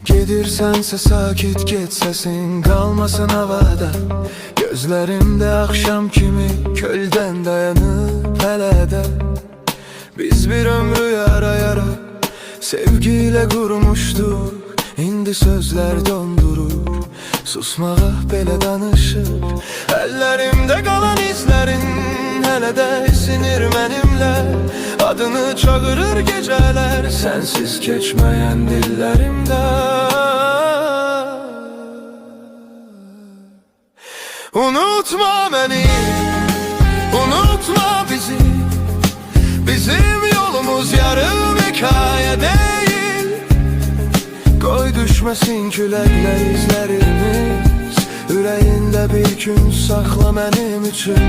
Gedirsense sakit git, sesin kalmasın havada. Gözlerimde akşam kimi kölden dayanıp hele de. Biz bir ömrü yara yara sevgiyle kurmuştuk. İndi sözler dondurur, susmağa belə danışır. Ellerimde kalan izlerin hele de sinir benimle. Adını çağırır geceler sensiz geçmeyen dillerimde. Unutma beni, unutma bizi. Bizim yolumuz yarım hikaye değil. Koy düşmesin küləklə izlerimiz. Ürəyində bir gün sakla benim için.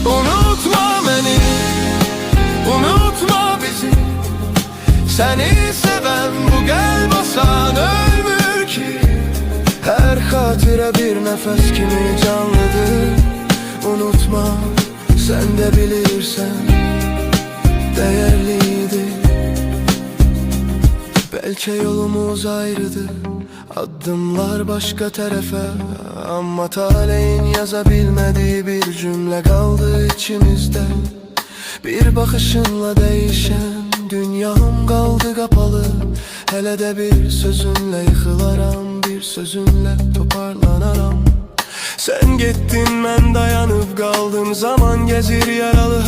Unutma beni, unutma bizi. Seni seven bu gel basan ölmür ki. Her hatire bir nefes kimi canlıdır. Unutma, sen de bilirsen değerliydi. Belki yolumuz ayrıdır, adımlar başka tarafa. Ama talehin yazabilmediği bir cümle kaldı içimizde. Bir bakışınla değişen dünyam kaldı kapalı. Hele de bir sözünle yıkılaram, bir sözünle toparlanaram. Sen gittin, ben dayanıp kaldım, zaman gezir yaralı